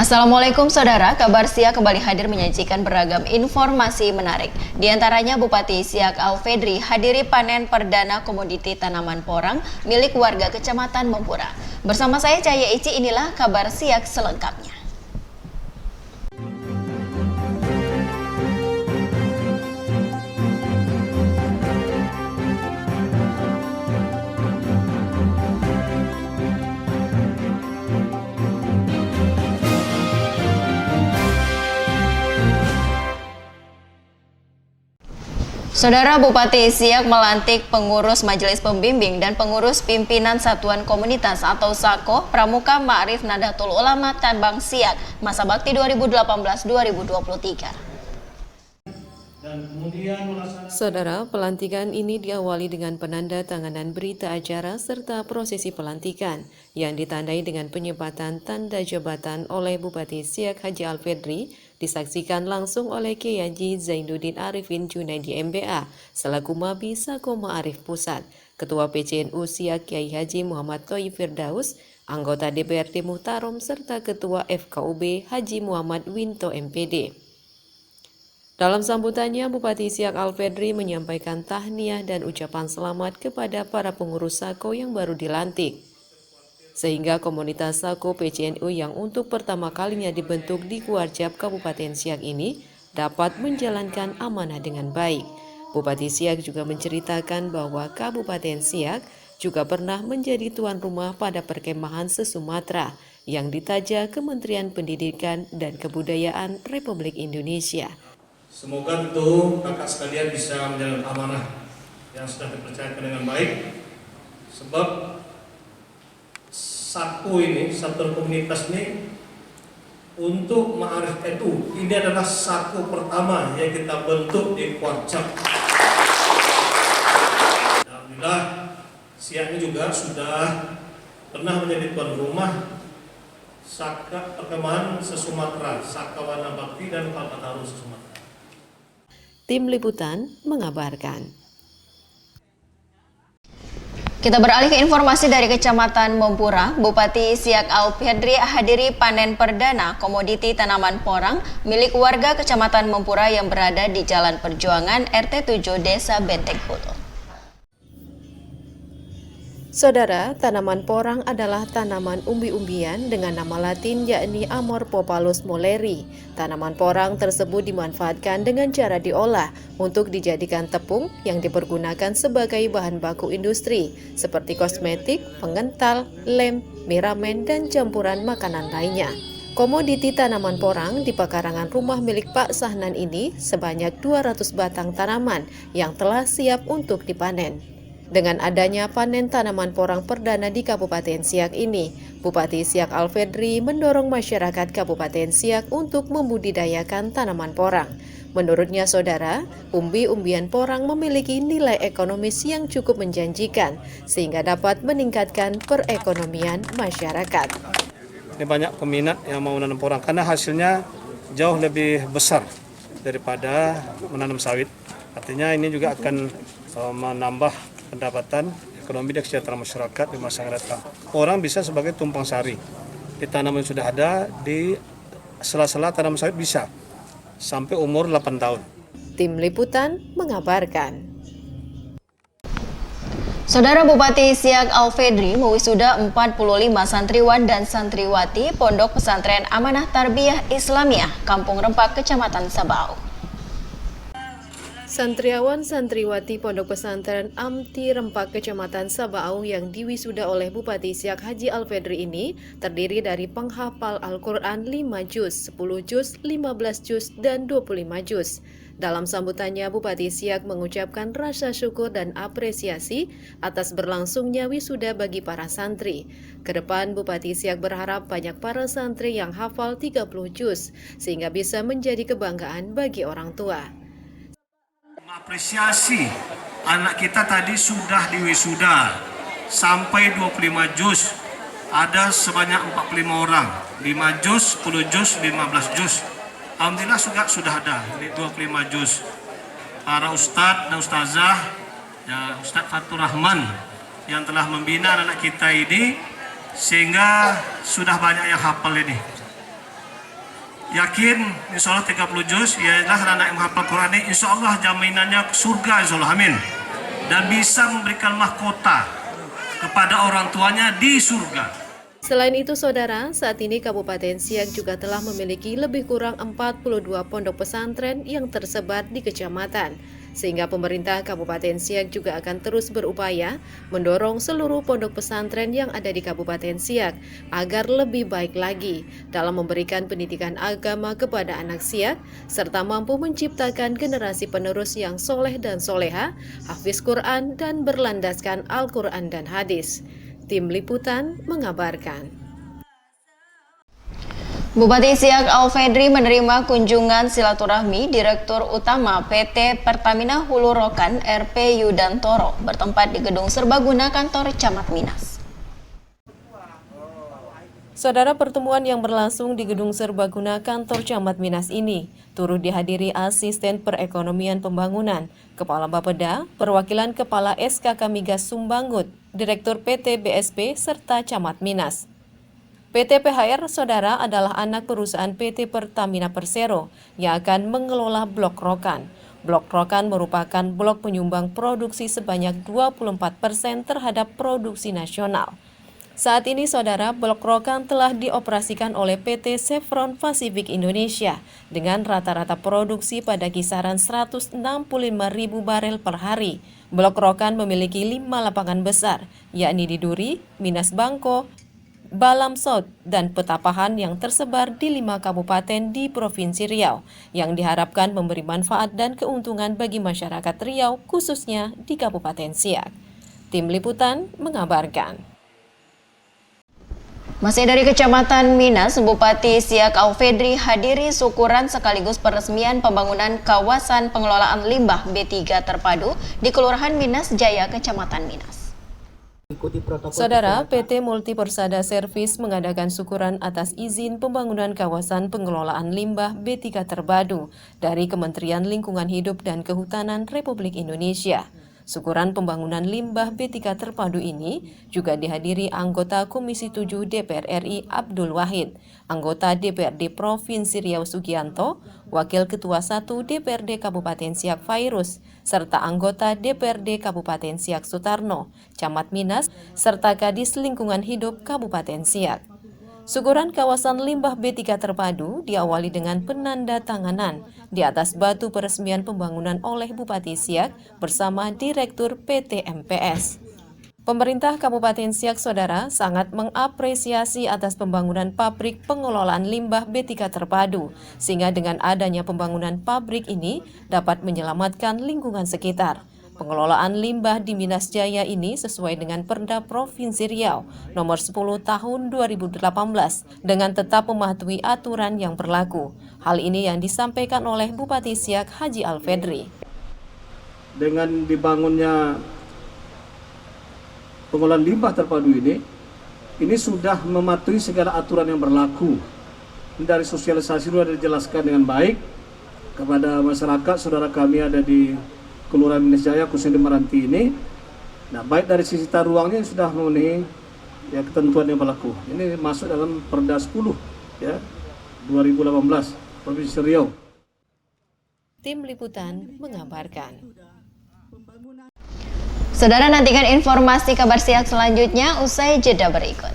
Assalamualaikum saudara, kabar Siak kembali hadir menyajikan beragam informasi menarik. Di antaranya Bupati Siak Alfedri hadiri panen perdana komoditi tanaman porang milik warga Kecamatan Mempura. Bersama saya Cahaya Ici, inilah kabar Siak selengkapnya. Saudara, Bupati Siak melantik pengurus Majelis Pembimbing dan pengurus pimpinan Satuan Komunitas atau SAKO Pramuka Ma'arif Nahdlatul Ulama Tambang Siak masa bakti 2018-2023. Saudara, pelantikan ini diawali dengan penandatanganan berita acara serta prosesi pelantikan yang ditandai dengan penyebatan tanda jabatan oleh Bupati Siak Haji Alfedri, disaksikan langsung oleh Kiai Haji Zainuddin Arifin Junaidi MBA selaku Mabi Sako Ma'arif Pusat, Ketua PCNU Siak Kiai Haji Muhammad Thoyib Firdaus, anggota DPRD Muhtarom serta Ketua FKUB Haji Muhammad Winto MPD. Dalam sambutannya, Bupati Siak Alfedri menyampaikan tahniah dan ucapan selamat kepada para pengurus SAKO yang baru dilantik, sehingga komunitas SAKO PCNU yang untuk pertama kalinya dibentuk di Kuarjab Kabupaten Siak ini dapat menjalankan amanah dengan baik. Bupati Siak juga menceritakan bahwa Kabupaten Siak juga pernah menjadi tuan rumah pada perkemahan se-Sumatera yang ditaja Kementerian Pendidikan dan Kebudayaan Republik Indonesia. Semoga tentu kakak sekalian bisa menjalankan amanah yang sudah dipercayakan dengan baik. Sebab SAKO ini, Satuan Komunitas ini, untuk Ma'arif itu, ini adalah SAKO pertama yang kita bentuk di Kuarjab. Alhamdulillah, Siak ini juga sudah pernah menjadi tuan rumah Saka Perkemahan se-Sumatera, Sakawana Bakti dan Kalpataru se-Sumatera. Tim Liputan mengabarkan. Kita beralih ke informasi dari Kecamatan Mempura. Bupati Siak Alfedri hadiri panen perdana komoditi tanaman porang milik warga Kecamatan Mempura yang berada di Jalan Perjuangan RT 7 Desa Benteng Hulu. Saudara, tanaman porang adalah tanaman umbi-umbian dengan nama latin yakni Amorpopalus molleri. Tanaman porang tersebut dimanfaatkan dengan cara diolah untuk dijadikan tepung yang dipergunakan sebagai bahan baku industri seperti kosmetik, pengental, lem, miramen, dan campuran makanan lainnya. Komoditi tanaman porang di pekarangan rumah milik Pak Sahnan ini sebanyak 200 batang tanaman yang telah siap untuk dipanen. Dengan adanya panen tanaman porang perdana di Kabupaten Siak ini, Bupati Siak Alfedri mendorong masyarakat Kabupaten Siak untuk membudidayakan tanaman porang. Menurutnya saudara, umbi-umbian porang memiliki nilai ekonomis yang cukup menjanjikan sehingga dapat meningkatkan perekonomian masyarakat. Ini banyak peminat yang mau menanam porang karena hasilnya jauh lebih besar daripada menanam sawit. Artinya ini juga akan menambah pendapatan ekonomi dan kesejahteraan masyarakat di masa yang datang. Orang bisa sebagai tumpang sari. Di tanaman yang sudah ada, di sela-sela tanaman sawit bisa sampai umur 8 tahun. Tim Liputan mengabarkan. Saudara, Bupati Siak Alfedri mewisuda 45 santriwan dan santriwati Pondok Pesantren Amanah Tarbiyah Islamiyah Kampung Rempak Kecamatan Sabau. Santriawan santriwati Pondok Pesantren Amti Rempak Kecamatan Sabau yang diwisuda oleh Bupati Siak Haji Alfedri ini terdiri dari penghafal Al-Quran 5 juz, 10 juz, 15 juz, dan 25 juz. Dalam sambutannya, Bupati Siak mengucapkan rasa syukur dan apresiasi atas berlangsungnya wisuda bagi para santri. Kedepan, Bupati Siak berharap banyak para santri yang hafal 30 juz sehingga bisa menjadi kebanggaan bagi orang tua. Apresiasi anak kita tadi sudah diwisuda sampai 25 juz, ada sebanyak 45 orang, 5 juz, 10 juz, 15 juz. Alhamdulillah sudah ada di 25 juz. Para ustadz dan ustazah, ya, Ustadz Fatur Rahman yang telah membina anak kita ini sehingga sudah banyak yang hafal ini. yakin insya Allah 30 juz ialah anak yang menghafal Quran ini insya Allah jaminannya surga insya Allah, amin, dan bisa memberikan mahkota kepada orang tuanya di surga. Selain itu, saudara, saat ini Kabupaten Siak juga telah memiliki lebih kurang 42 pondok pesantren yang tersebar di kecamatan. Sehingga pemerintah Kabupaten Siak juga akan terus berupaya mendorong seluruh pondok pesantren yang ada di Kabupaten Siak agar lebih baik lagi dalam memberikan pendidikan agama kepada anak Siak, serta mampu menciptakan generasi penerus yang soleh dan soleha, hafiz Quran, dan berlandaskan Al-Quran dan hadis. Tim Liputan mengabarkan. Bupati Siak Alfedri menerima kunjungan silaturahmi Direktur Utama PT Pertamina Hulu Rokan RP Yudantoro bertempat di Gedung Serbaguna Kantor Camat Minas. Saudara, pertemuan yang berlangsung di Gedung Serbaguna Kantor Camat Minas ini turut dihadiri Asisten Perekonomian Pembangunan, Kepala Bapeda, perwakilan Kepala SKK Migas Sumbangut, Direktur PT BSP, serta Camat Minas. PT PHR, saudara, adalah anak perusahaan PT Pertamina Persero yang akan mengelola Blok Rokan. Blok Rokan merupakan blok penyumbang produksi sebanyak 24% terhadap produksi nasional. Saat ini, saudara, Blok Rokan telah dioperasikan oleh PT Chevron Pacific Indonesia dengan rata-rata produksi pada kisaran 165.000 barel per hari. Blok Rokan memiliki 5 lapangan besar, yakni di Duri, Minas Bangko, Balam South, dan Petapahan yang tersebar di 5 kabupaten di Provinsi Riau, yang diharapkan memberi manfaat dan keuntungan bagi masyarakat Riau, khususnya di Kabupaten Siak. Tim Liputan mengabarkan. Masih dari Kecamatan Minas, Bupati Siak Alfedri hadiri syukuran sekaligus peresmian pembangunan kawasan pengelolaan limbah B3 terpadu di Kelurahan Minas Jaya, Kecamatan Minas. Saudara, PT Multi Persada Servis mengadakan syukuran atas izin pembangunan kawasan pengelolaan limbah B3 terpadu dari Kementerian Lingkungan Hidup dan Kehutanan Republik Indonesia. Syukuran pembangunan limbah B3 terpadu ini juga dihadiri anggota Komisi 7 DPR RI Abdul Wahid, anggota DPRD Provinsi Riau Sugianto, Wakil Ketua 1 DPRD Kabupaten Siak Fairus, serta anggota DPRD Kabupaten Siak Sutarno, Camat Minas, serta Kadis Lingkungan Hidup Kabupaten Siak. Syukuran kawasan limbah B3 terpadu diawali dengan penandatanganan di atas batu peresmian pembangunan oleh Bupati Siak bersama Direktur PT MPS. Pemerintah Kabupaten Siak, saudara, sangat mengapresiasi atas pembangunan pabrik pengelolaan limbah B3 terpadu, sehingga dengan adanya pembangunan pabrik ini dapat menyelamatkan lingkungan sekitar. Pengelolaan limbah di Minas Jaya ini sesuai dengan Perda Provinsi Riau nomor 10 tahun 2018 dengan tetap mematuhi aturan yang berlaku. Hal ini yang disampaikan oleh Bupati Siak Haji Alfedri. Dengan dibangunnya pengelolaan limbah terpadu ini sudah mematuhi segala aturan yang berlaku. Dari sosialisasi sudah dijelaskan dengan baik kepada masyarakat, saudara kami ada di Kelurahan Minas Jaya, khususnya di Meranti ini. Nah, baik dari sisi tata ruangnya sudah memenuhi ketentuan yang berlaku. Ini masuk dalam Perda 10 2018 Provinsi Riau. Tim Liputan mengabarkan. Saudara, nantikan informasi kabar Siak selanjutnya usai jeda berikut.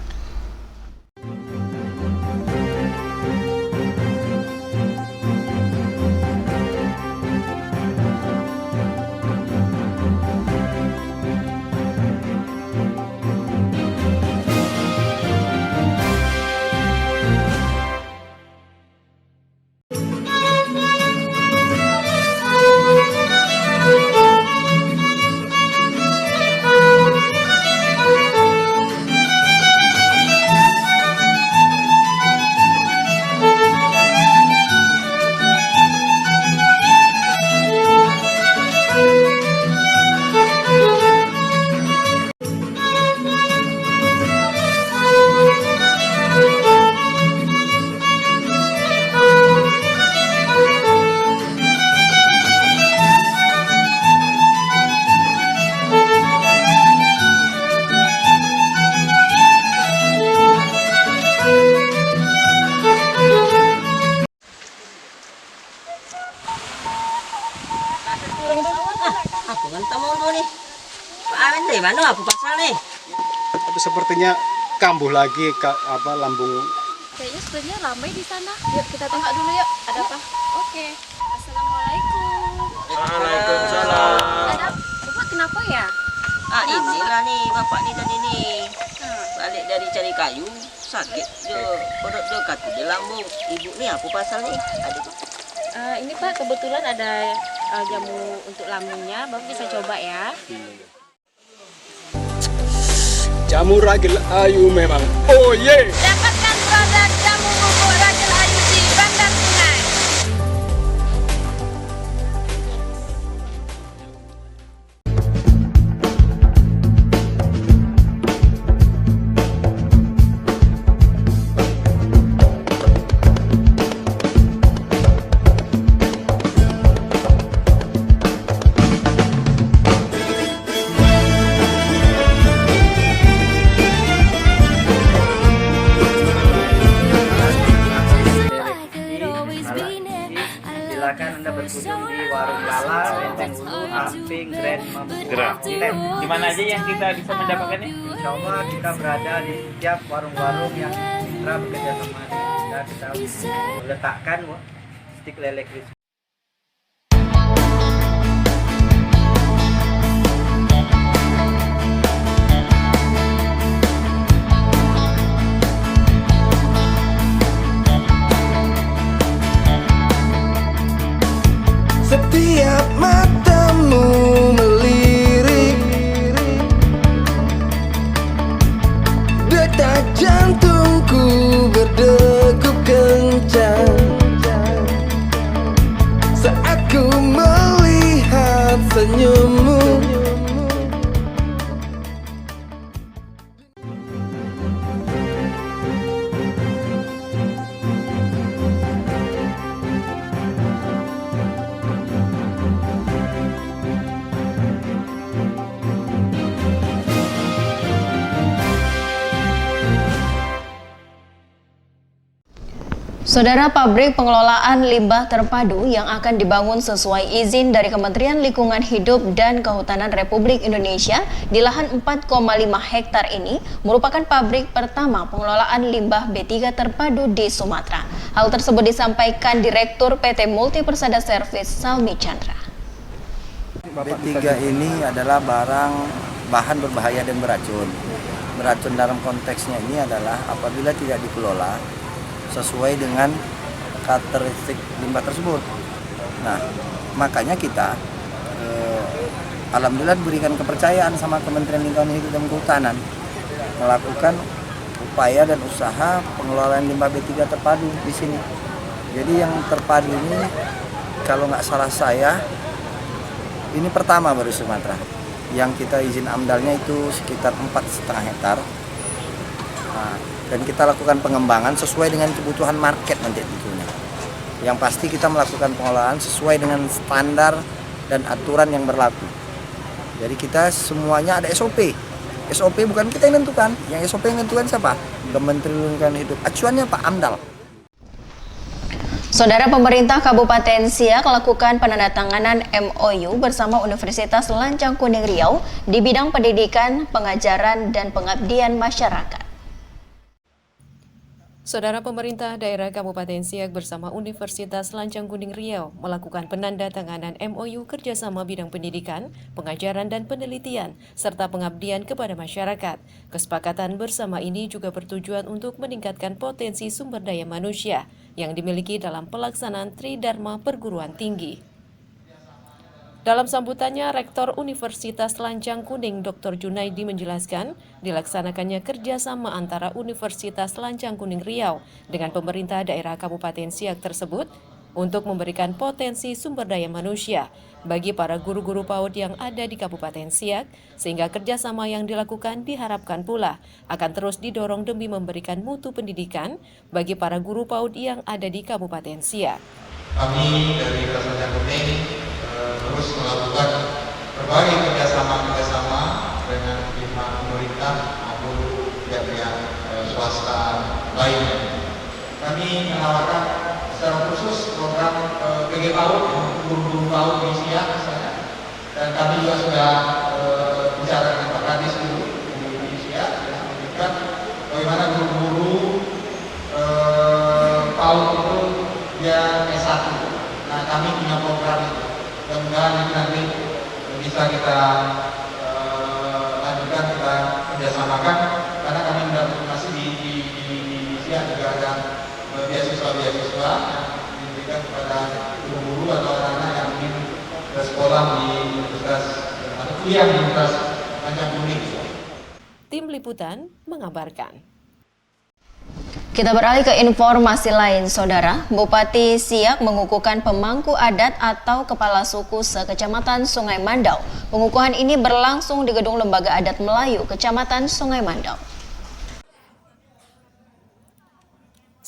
sepertinya kambuh lagi lambung. Kayaknya sebenarnya ramai di sana. Yuk kita tengok dulu yuk. Ada apa? Oke. Assalamualaikum. Waalaikumsalam. Ada Bapak kenapa ya? Inilah nih bapak nih tadi nih. Balik dari cari kayu, sakit perut dia kata dia lambung. Ibu nih apa pasal nih? Aduh. Ini Pak kebetulan ada jamu untuk lambungnya. Bapak bisa coba ya. Jamu ragil ayu memang. Oh ye. Dapatkan produk jamu bubuk ragil ayu di Bandar Sungai. Silakan Anda berkunjung di Warung Lala, Lenteng Hulu, Amping, Grand Mampu. Di mana aja yang kita bisa mendapatkannya? Insya Allah kita berada di setiap warung-warung yang mitra bekerja sama dengan kita meletakkan stik lele crispy. Setiap matamu melirik, detak jantungku berdegup kencang saat ku melihat senyummu. Saudara, pabrik pengelolaan limbah terpadu yang akan dibangun sesuai izin dari Kementerian Lingkungan Hidup dan Kehutanan Republik Indonesia di lahan 4,5 hektar ini merupakan pabrik pertama pengelolaan limbah B3 terpadu di Sumatera. Hal tersebut disampaikan Direktur PT Multi Persada Service Salmi Chandra. B3 ini adalah bahan berbahaya dan beracun. Beracun dalam konteksnya ini adalah apabila tidak dikelola sesuai dengan karakteristik limbah tersebut. Nah, makanya kita alhamdulillah diberikan kepercayaan sama Kementerian Lingkungan Hidup dan Kehutanan melakukan upaya dan usaha pengelolaan limbah B3 terpadu di sini. Jadi yang terpadu ini kalau nggak salah saya ini pertama baru Sumatera. Yang kita izin AMDALnya itu sekitar 4,5 hektar. Nah, dan kita lakukan pengembangan sesuai dengan kebutuhan market nanti tentunya. Yang pasti kita melakukan pengelolaan sesuai dengan standar dan aturan yang berlaku. Jadi kita semuanya ada SOP. SOP bukan kita yang menentukan, yang SOP yang menentukan siapa? Kementerian Lingkungan Hidup. Acuannya Pak AMDAL. Saudara, pemerintah Kabupaten Siak lakukan penandatanganan MOU bersama Universitas Lancang Kuning Riau di bidang pendidikan, pengajaran, dan pengabdian masyarakat. Saudara, pemerintah daerah Kabupaten Siak bersama Universitas Lancang Kuning Riau melakukan penandatanganan MOU kerjasama bidang pendidikan, pengajaran dan penelitian, serta pengabdian kepada masyarakat. Kesepakatan bersama ini juga bertujuan untuk meningkatkan potensi sumber daya manusia yang dimiliki dalam pelaksanaan Tridharma Perguruan Tinggi. Dalam sambutannya, Rektor Universitas Lancang Kuning Dr. Junaidi menjelaskan dilaksanakannya kerjasama antara Universitas Lancang Kuning Riau dengan pemerintah daerah Kabupaten Siak tersebut untuk memberikan potensi sumber daya manusia bagi para guru-guru PAUD yang ada di Kabupaten Siak, sehingga kerjasama yang dilakukan diharapkan pula akan terus didorong demi memberikan mutu pendidikan bagi para guru PAUD yang ada di Kabupaten Siak. Kami dari Lancang Kuning terus melakukan berbagai kerjasama dengan pihak pemerintah maupun pihak-pihak swasta lainnya. Kami menawarkan secara khusus program PG PAUD untuk guru-guru PAUD di Siak misalnya, dan kami juga sudah bicara dengan Pak Kadis dulu di Siak bagaimana guru-guru PAUD itu dia S1. Nah, kami punya program itu. Mudah-mudahan itu nanti bisa kita lanjutkan, kita kerjasamakan, karena kami mendapat informasi di Siak juga ada beasiswa-beasiswa yang diberikan kepada guru-guru atau anak-anak yang ingin bersekolah di universitas atau kuliah di Universitas Tanjung Kuning. Tim Liputan mengabarkan. Kita beralih ke informasi lain, Saudara. Bupati Siak mengukuhkan pemangku adat atau kepala suku se-Kecamatan Sungai Mandau. Pengukuhan ini berlangsung di Gedung Lembaga Adat Melayu, Kecamatan Sungai Mandau.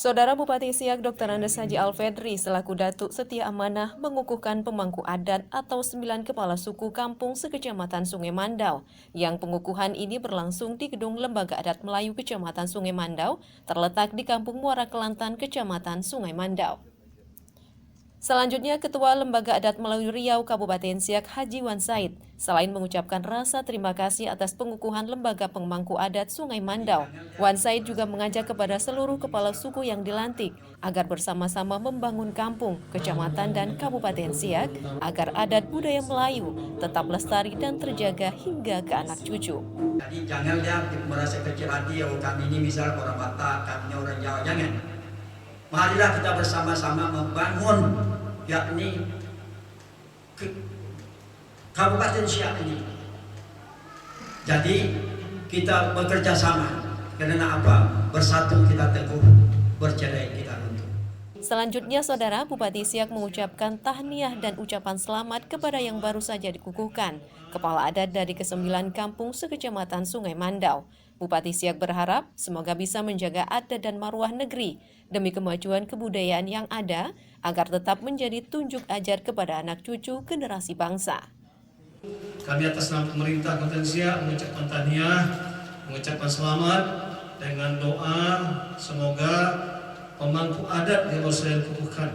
Saudara Bupati Siak Dr. Andes Haji Alfedri selaku Datuk Setia Amanah mengukuhkan pemangku adat atau 9 kepala suku kampung se-Kecamatan Sungai Mandau. Yang pengukuhan ini berlangsung di Gedung Lembaga Adat Melayu Kecamatan Sungai Mandau, terletak di Kampung Muara Kelantan, Kecamatan Sungai Mandau. Selanjutnya, Ketua Lembaga Adat Melayu Riau Kabupaten Siak Haji Wan Said, selain mengucapkan rasa terima kasih atas pengukuhan Lembaga Pemangku Adat Sungai Mandau, Wan Said juga mengajak kepada seluruh kepala suku yang dilantik agar bersama-sama membangun kampung, kecamatan, dan Kabupaten Siak agar adat budaya Melayu tetap lestari dan terjaga hingga ke anak cucu. Jadi jangan dia merasa kecil hati, oh kami ini misal orang Batak, kami orang Jawa, jangan. Marilah kita bersama-sama membangun yakni Kabupaten Siak ini. Jadi kita bekerja sama, karena apa? Bersatu kita teguh, bercerai kita runtuh. Selanjutnya, Saudara, Bupati Siak mengucapkan tahniah dan ucapan selamat kepada yang baru saja dikukuhkan, kepala adat dari ke-9 kampung se-Kecamatan Sungai Mandau. Bupati Siak berharap semoga bisa menjaga adat dan marwah negeri demi kemajuan kebudayaan yang ada agar tetap menjadi tunjuk ajar kepada anak cucu generasi bangsa. Kami atas nama pemerintah Kabupaten Siak mengucapkan tahniah, mengucapkan selamat dengan doa semoga pemangku adat yang baru saya kukuhkan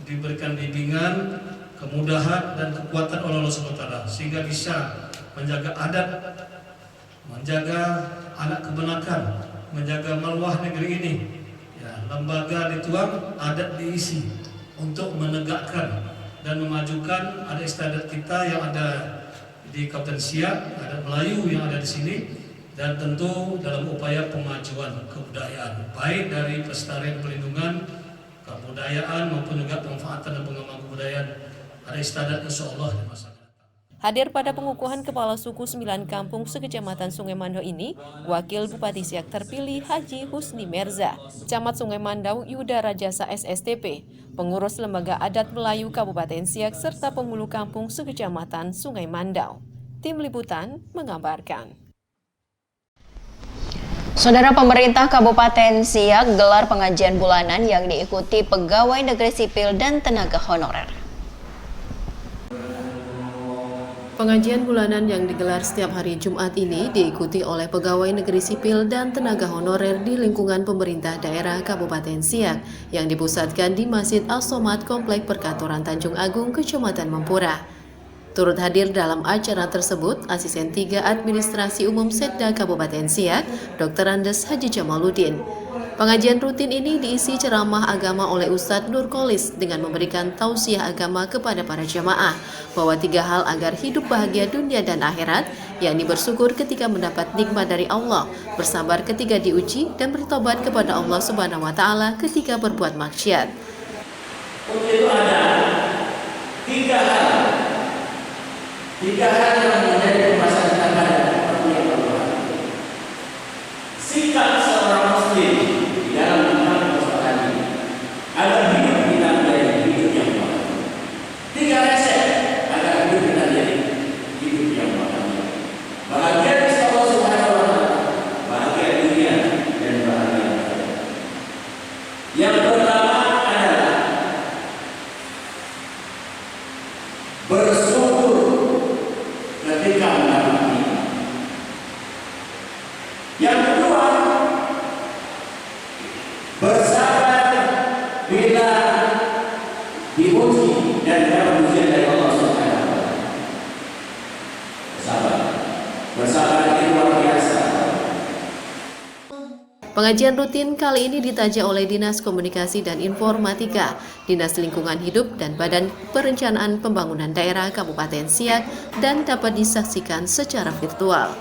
diberikan bimbingan, kemudahan dan kekuatan oleh Allah SWT sehingga bisa menjaga adat, menjaga anak kebenakan, menjaga marwah negeri ini. Ya, lembaga dituang, adat diisi untuk menegakkan dan memajukan adat istiadat kita yang ada di Kabupaten Siak, adat Melayu yang ada di sini, dan tentu dalam upaya pemajuan kebudayaan, baik dari pelestarian pelindungan kebudayaan maupun juga pemanfaatan dan pengembangan kebudayaan adat istiadat insyaallah di masa. Hadir pada pengukuhan kepala suku 9 kampung se-Kecamatan Sungai Mandau ini, Wakil Bupati Siak terpilih Haji Husni Merza, Camat Sungai Mandau Yuda Rajasa SSTP, pengurus Lembaga Adat Melayu Kabupaten Siak, serta penghulu kampung se-Kecamatan Sungai Mandau. Tim Liputan mengabarkan. Saudara, pemerintah Kabupaten Siak gelar pengajian bulanan yang diikuti pegawai negeri sipil dan tenaga honorer. Pengajian bulanan yang digelar setiap hari Jumat ini diikuti oleh pegawai negeri sipil dan tenaga honorer di lingkungan pemerintah daerah Kabupaten Siak yang dipusatkan di Masjid As-Somad Komplek Perkantoran Tanjung Agung, Kecamatan Mempura. Turut hadir dalam acara tersebut Asisten 3 Administrasi Umum Setda Kabupaten Siak, Dr. Andes Haji Jamaluddin. Pengajian rutin ini diisi ceramah agama oleh Ustadz Nur Kholis dengan memberikan tausiah agama kepada para jamaah bahwa 3 hal agar hidup bahagia dunia dan akhirat, yakni bersyukur ketika mendapat nikmat dari Allah, bersabar ketika diuji, dan bertobat kepada Allah Subhanahu wa Ta'ala ketika berbuat maksiat. Untuk itu ada 3 hal. 3 hal yang menjadi pembahasan kita pada sikap seorang muslim dalam menghadapi persoalan ini agar hidup kita menjadi hidup yang bahagia. 3 resep agar hidup kita menjadi hidup yang bahagia. Bahagia di sisi Allah Subhanahu wa Ta'ala, bahagia dunia dan bahagia akhirat. Yang pertama adalah bersyukur ketika mendapat nikmat. Yang kedua, bersabar bila diuji dan dapat ujian dari Allah Subhanahu wa Ta'ala. Bersabar itu luar biasa. Pengajian rutin kali ini ditaja oleh Dinas Komunikasi dan Informatika, Dinas Lingkungan Hidup, dan Badan Perencanaan Pembangunan Daerah Kabupaten Siak dan dapat disaksikan secara virtual.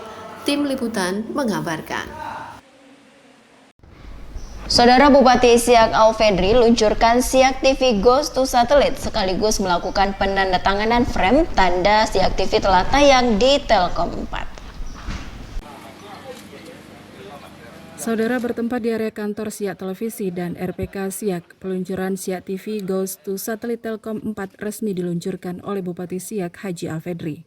Tim Liputan mengabarkan. Saudara Bupati Siak Alfedri luncurkan Siak TV Goes to Satellite sekaligus melakukan penandatanganan frame tanda Siak TV telah tayang di Telkom 4. Saudara, bertempat di area kantor Siak Televisi dan RPK Siak, peluncuran Siak TV Goes to Satellite Telkom 4 resmi diluncurkan oleh Bupati Siak Haji Alfedri.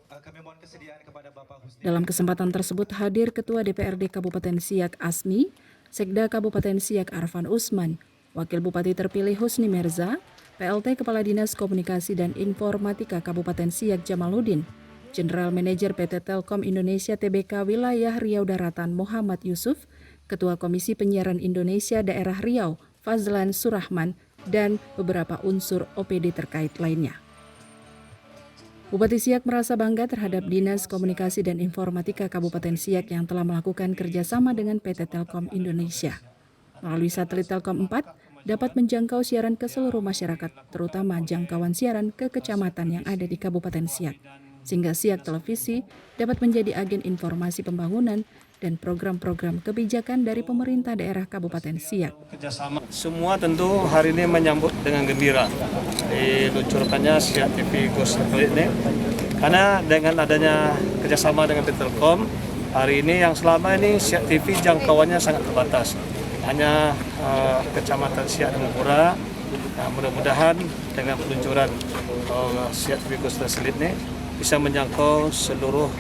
Dalam kesempatan tersebut hadir Ketua DPRD Kabupaten Siak Asmi, Sekda Kabupaten Siak Arfan Usman, Wakil Bupati terpilih Husni Merza, PLT Kepala Dinas Komunikasi dan Informatika Kabupaten Siak Jamaluddin, General Manager PT Telkom Indonesia Tbk Wilayah Riau Daratan Muhammad Yusuf, Ketua Komisi Penyiaran Indonesia Daerah Riau Fazlan Surahman, dan beberapa unsur OPD terkait lainnya. Bupati Siak merasa bangga terhadap Dinas Komunikasi dan Informatika Kabupaten Siak yang telah melakukan kerjasama dengan PT Telkom Indonesia. Melalui satelit Telkom 4 dapat menjangkau siaran ke seluruh masyarakat, terutama jangkauan siaran ke kecamatan yang ada di Kabupaten Siak, sehingga Siak Televisi dapat menjadi agen informasi pembangunan dan program-program kebijakan dari pemerintah daerah Kabupaten Siak. Semua tentu hari ini menyambut dengan gembira diluncurkannya Siak TV Goes Satellite ini, karena dengan adanya kerjasama dengan PT Telkom, hari ini yang selama ini Siak TV jangkauannya sangat terbatas, hanya kecamatan Siak dan Mempura. Nah, mudah-mudahan dengan peluncuran Siak TV Goes Satellite ini bisa menjangkau seluruh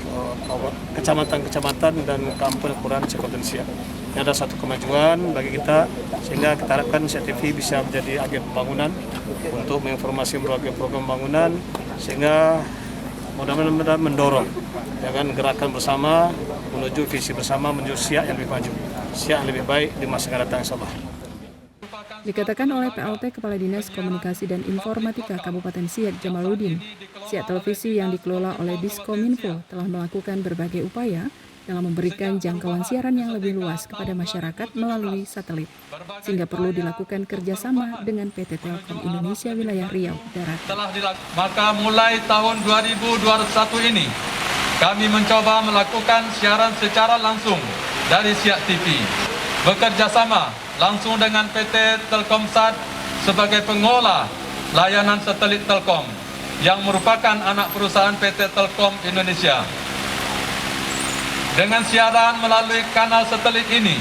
kecamatan-kecamatan dan kampung kelurahan Kabupaten Siak. Ini ada satu kemajuan bagi kita, sehingga kita harapkan Siak TV bisa menjadi agen pembangunan untuk menginformasi berbagai program pembangunan, sehingga mudah-mudahan mendorong gerakan bersama menuju visi bersama menuju Siak yang lebih maju, Siak yang lebih baik di masa yang datang, insyaallah. Dikatakan oleh PLT Kepala Dinas Komunikasi dan Informatika Kabupaten Siak Jamaluddin, Siak Televisi yang dikelola oleh Diskominfo telah melakukan berbagai upaya dalam memberikan jangkauan siaran yang lebih luas kepada masyarakat melalui satelit, sehingga perlu dilakukan kerjasama dengan PT Telkom Indonesia Wilayah Riau Daratan. Maka mulai tahun 2021 ini, kami mencoba melakukan siaran secara langsung dari Siak TV, bekerjasama langsung dengan PT Telkomsat sebagai pengelola layanan satelit Telkom yang merupakan anak perusahaan PT Telkom Indonesia. Dengan siaran melalui kanal satelit ini,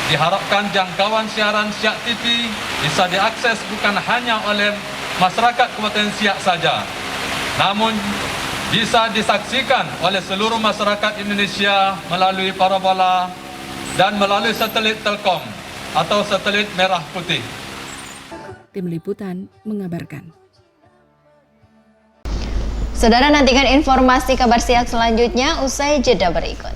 diharapkan jangkauan siaran Siak TV bisa diakses bukan hanya oleh masyarakat Kabupaten Siak saja, namun bisa disaksikan oleh seluruh masyarakat Indonesia melalui parabola dan melalui satelit Telkom atau satelit merah putih. Tim Liputan mengabarkan. Saudara, nantikan informasi kabar Siak selanjutnya usai jeda berikut.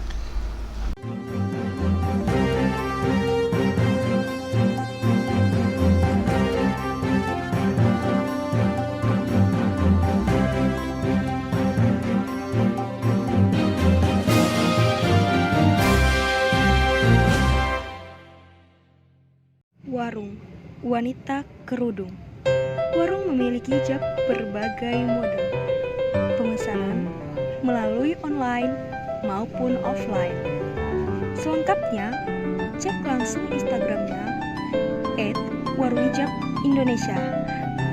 Warung wanita kerudung. Warung memiliki jab berbagai model. Pemesanan melalui online maupun offline. Selengkapnya, cek langsung Instagramnya @warungjab_Indonesia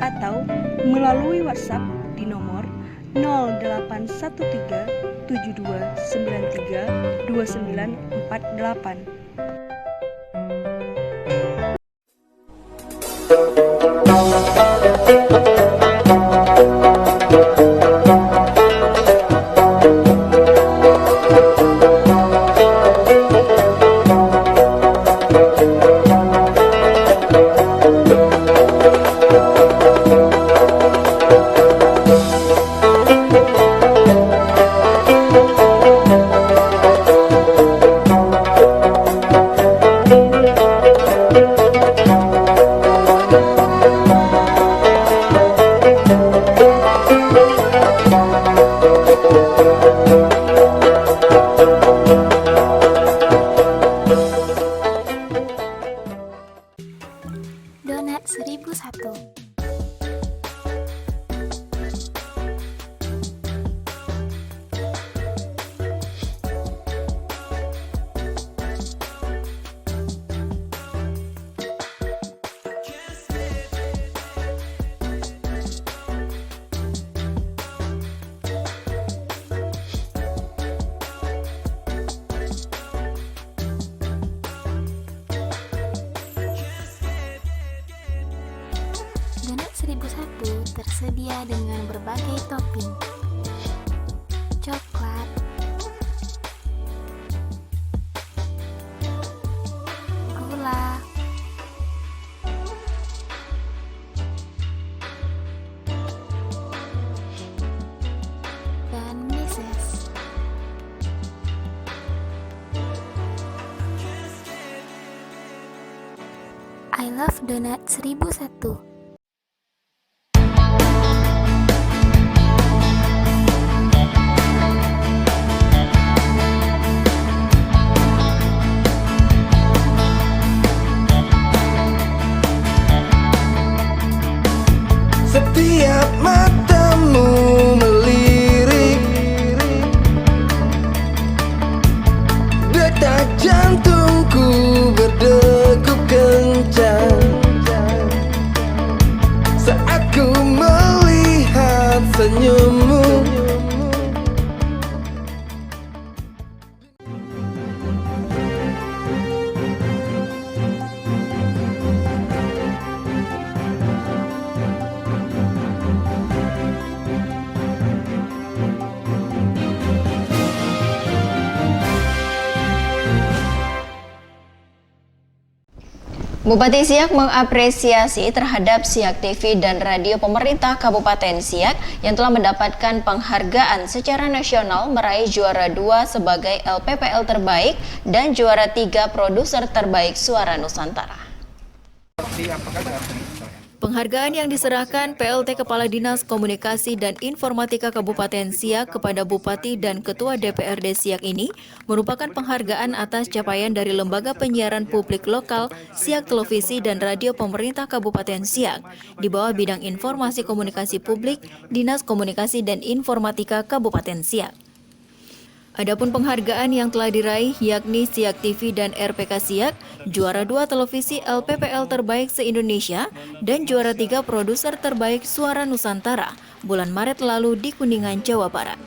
atau melalui WhatsApp di nomor 0813 7293 2948. tersedia dengan berbagai topping. Coklat, gula, dan meses. I love donat 1001. Setiap matamu melirik, detak jantungku berdegup kencang saat ku melihat senyummu. Bupati Siak mengapresiasi terhadap Siak TV dan radio pemerintah Kabupaten Siak yang telah mendapatkan penghargaan secara nasional meraih juara 2 sebagai LPPL terbaik dan juara 3 produser terbaik Suara Nusantara. Penghargaan yang diserahkan PLT Kepala Dinas Komunikasi dan Informatika Kabupaten Siak kepada Bupati dan Ketua DPRD Siak ini merupakan penghargaan atas capaian dari Lembaga Penyiaran Publik Lokal Siak Televisi dan Radio Pemerintah Kabupaten Siak di bawah bidang informasi komunikasi publik Dinas Komunikasi dan Informatika Kabupaten Siak. Adapun penghargaan yang telah diraih yakni Siak TV dan RPK Siak, juara 2 televisi LPPL terbaik se-Indonesia, dan juara 3 produser terbaik Suara Nusantara bulan Maret lalu di Kuningan, Jawa Barat.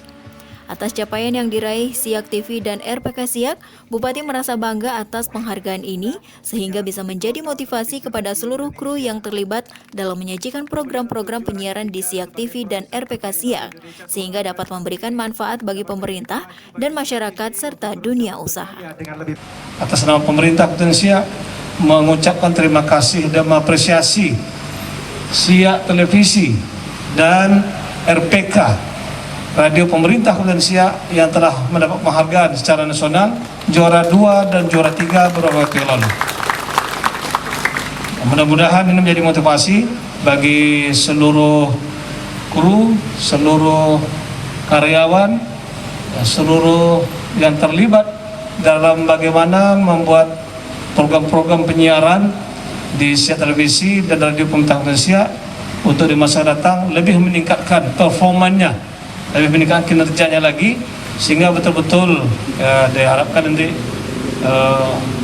Atas capaian yang diraih Siak TV dan RPK Siak, Bupati merasa bangga atas penghargaan ini sehingga bisa menjadi motivasi kepada seluruh kru yang terlibat dalam menyajikan program-program penyiaran di Siak TV dan RPK Siak sehingga dapat memberikan manfaat bagi pemerintah dan masyarakat serta dunia usaha. Atas nama pemerintah Kabupaten Siak mengucapkan terima kasih dan mengapresiasi Siak Televisi dan RPK Radio Pemerintah Kabupaten Siak yang telah mendapat penghargaan secara nasional juara 2 dan juara 3 beberapa waktu yang lalu. Mudah-mudahan ini menjadi motivasi bagi seluruh kru, seluruh karyawan, seluruh yang terlibat dalam bagaimana membuat program-program penyiaran di Siak Televisi dan Radio Pemerintah Kabupaten Siak untuk di masa datang lebih meningkatkan performanya, lebih meningkatkan kinerjanya lagi sehingga betul-betul diharapkan nanti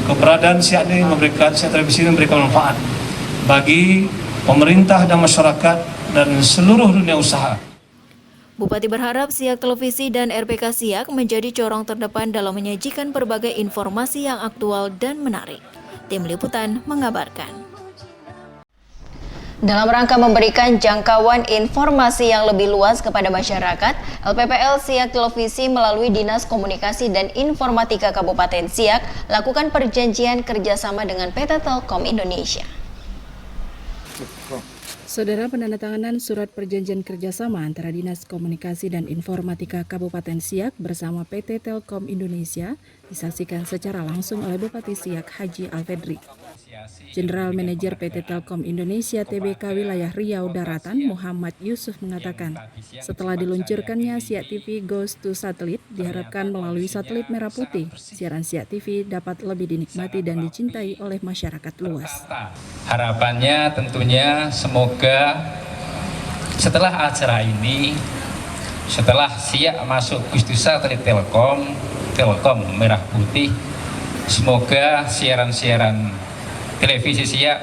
keberadaan Siak ini Siak Televisi ini memberikan manfaat bagi pemerintah dan masyarakat dan seluruh dunia usaha. Bupati berharap Siak Televisi dan RPK Siak menjadi corong terdepan dalam menyajikan berbagai informasi yang aktual dan menarik. Tim Liputan mengabarkan. Dalam rangka memberikan jangkauan informasi yang lebih luas kepada masyarakat, LPPL Siak Televisi melalui Dinas Komunikasi dan Informatika Kabupaten Siak lakukan perjanjian kerjasama dengan PT Telkom Indonesia. Saudara, penandatanganan surat perjanjian kerjasama antara Dinas Komunikasi dan Informatika Kabupaten Siak bersama PT Telkom Indonesia disaksikan secara langsung oleh Bupati Siak Haji Alfedri. General Manager PT Telkom Indonesia TBK Wilayah Riau Daratan Muhammad Yusuf mengatakan, setelah diluncurkannya Siak TV Goes to Satelit, diharapkan melalui satelit merah putih, siaran Siak TV dapat lebih dinikmati dan dicintai oleh masyarakat luas. Harapannya tentunya semoga setelah acara ini, setelah Siak masuk Goes to Satelit Telkom merah putih, semoga siaran-siaran televisi Siak